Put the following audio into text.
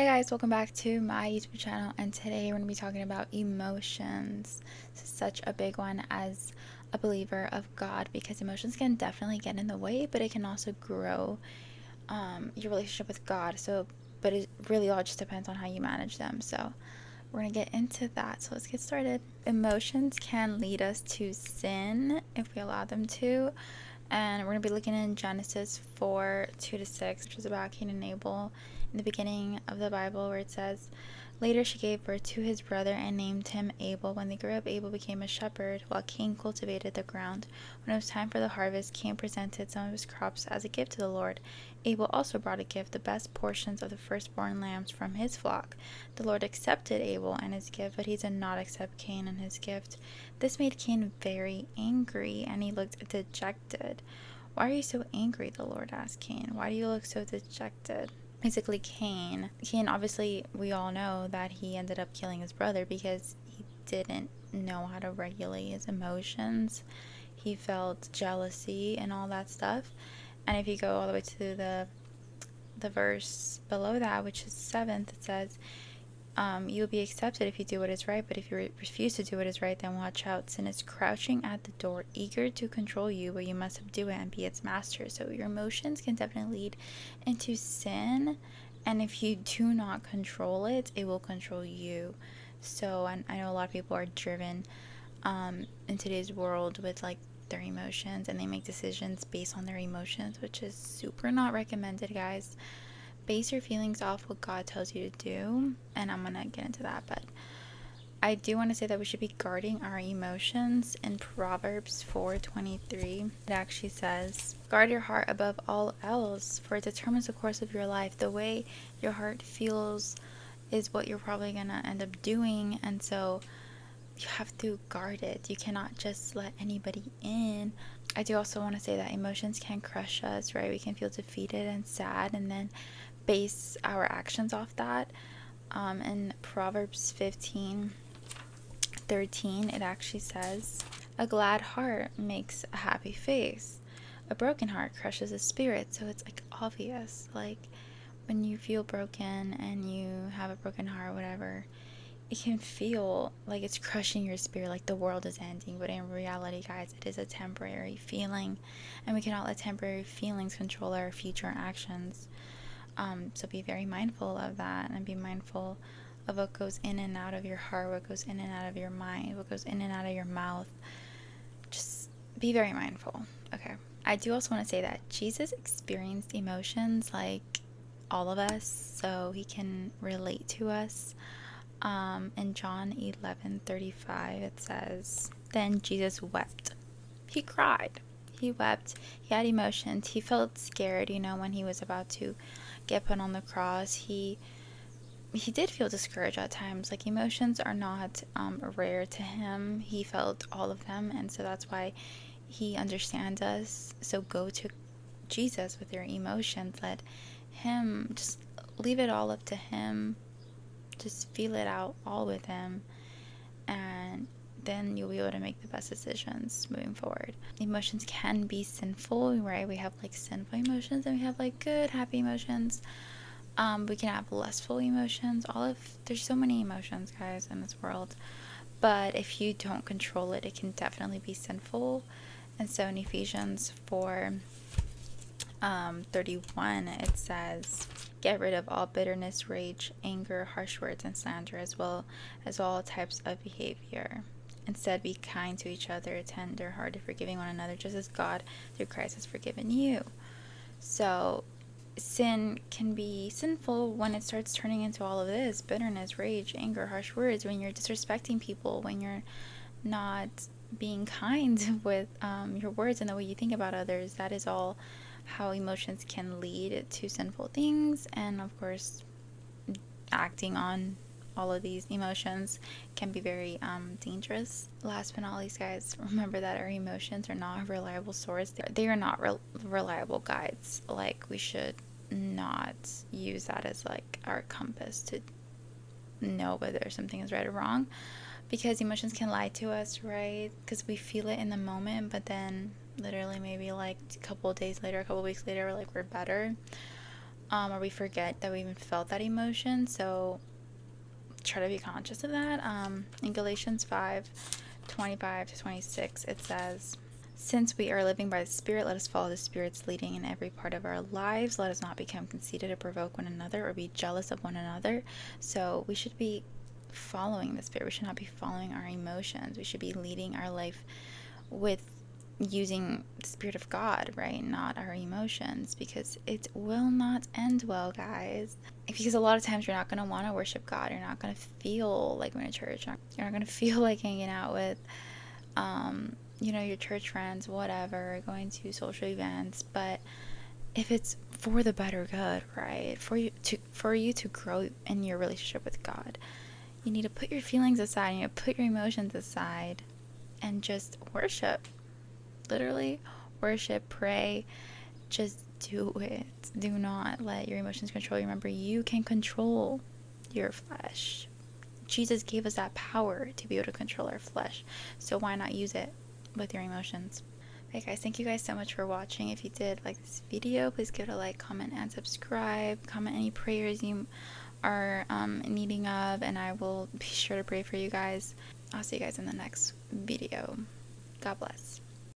Hey guys, welcome back to my YouTube channel, and today we're going to be talking about emotions. This is such a big one as a believer of God because emotions can definitely get in the way, but it can also grow your relationship with God. But it really all just depends on how you manage them. So we're going to get into that. So let's get started. Emotions can lead us to sin if we allow them to. And we're going to be looking in Genesis 4:2-6, which is about Cain and Abel in the beginning of the Bible, where it says, "Later she gave birth to his brother and named him Abel. When they grew up, Abel became a shepherd, while Cain cultivated the ground. When it was time for the harvest, Cain presented some of his crops as a gift to the Lord. Abel also brought a gift, the best portions of the firstborn lambs from his flock. The Lord accepted Abel and his gift, but he did not accept Cain and his gift. This made Cain very angry, and he looked dejected. 'Why are you so angry?' the Lord asked Cain. 'Why do you look so dejected?'" Basically, Cain, obviously, we all know that he ended up killing his brother because he didn't know how to regulate his emotions. He felt jealousy and all that stuff. And if you go all the way to the verse below that, which is 7th, it says, "You will be accepted if you do what is right, but if you refuse to do what is right, then watch out. Sin is crouching at the door, eager to control you, but you must subdue it and be its master." So your emotions can definitely lead into sin, and if you do not control it, it will control you. So I know a lot of people are driven in today's world with like their emotions, and they make decisions based on their emotions, which is super not recommended, guys. Base your feelings off what God tells you to do, and I'm gonna get into that, but I do want to say that we should be guarding our emotions. In Proverbs 4:23, it actually says, "Guard your heart above all else, for it determines the course of your life." The way your heart feels is what you're probably gonna end up doing, and so you have to guard it. You cannot just let anybody in. I do also want to say that emotions can crush us, right? We can feel defeated and sad and then base our actions off that. In Proverbs 15:13, it actually says, "A glad heart makes a happy face. A broken heart crushes a spirit." So it's like obvious, like when you feel broken and you have a broken heart, whatever, it can feel like it's crushing your spirit, like the world is ending. But in reality, guys, it is a temporary feeling, and we cannot let temporary feelings control our future actions. So be very mindful of that, and be mindful of what goes in and out of your heart, what goes in and out of your mind, what goes in and out of your mouth. Just be very mindful. Okay. I do also want to say that Jesus experienced emotions like all of us, so he can relate to us. In John 11:35, it says, "Then Jesus wept." He cried. He wept. He had emotions. He felt scared, when he was about to get put on the cross. He did feel discouraged at times. Like, emotions are not rare to him. He felt all of them, and so that's why he understands us. So go to Jesus with your emotions. Let him, just leave it all up to him. Just feel it out all with him, and then you'll be able to make the best decisions moving forward. Emotions can be sinful, right? We have like sinful emotions, and we have like good, happy emotions. We can have lustful emotions. There's so many emotions, guys, in this world. But if you don't control it, it can definitely be sinful. And so in Ephesians 4:31, it says, "Get rid of all bitterness, rage, anger, harsh words, and slander, as well as all types of behavior. Instead, be kind to each other, tender-hearted, forgiving one another, just as God, through Christ, has forgiven you." So sin can be sinful when it starts turning into all of this: bitterness, rage, anger, harsh words, when you're disrespecting people, when you're not being kind with your words and the way you think about others. That is all how emotions can lead to sinful things. And of course, acting on all of these emotions can be very dangerous. Last but not least, guys, remember that our emotions are not a reliable source. They are not reliable guides. Like, we should not use that as like our compass to know whether something is right or wrong, because emotions can lie to us, right? Because we feel it in the moment, but then literally maybe like a couple of days later, a couple of weeks later, we're better. or we forget that we even felt that emotion. So try to be conscious of that. In Galatians 5:25-26, it says, "Since we are living by the Spirit, let us follow the Spirit's leading in every part of our lives. Let us not become conceited or provoke one another or be jealous of one another." So we should be following the Spirit. We should not be following our emotions. We should be leading our life with using the Spirit of God, right? Not our emotions, because it will not end well, guys. Because a lot of times you're not going to want to worship God. You're not going to feel like going to church. You're not going to feel like hanging out with, your church friends, whatever, going to social events. But if it's for the better good, right? For you to grow in your relationship with God, you need to put your feelings aside. You need to put your emotions aside and just worship. Literally worship, pray, just do it. Do not let your emotions control you. Remember, you can control your flesh. Jesus gave us that power to be able to control our flesh, so why not use it with your emotions? Okay guys, thank you guys so much for watching. If you did like this video, please give it a like, comment, and subscribe. Comment any prayers you are needing of, and I will be sure to pray for you guys. I'll see you guys in the next video. God bless.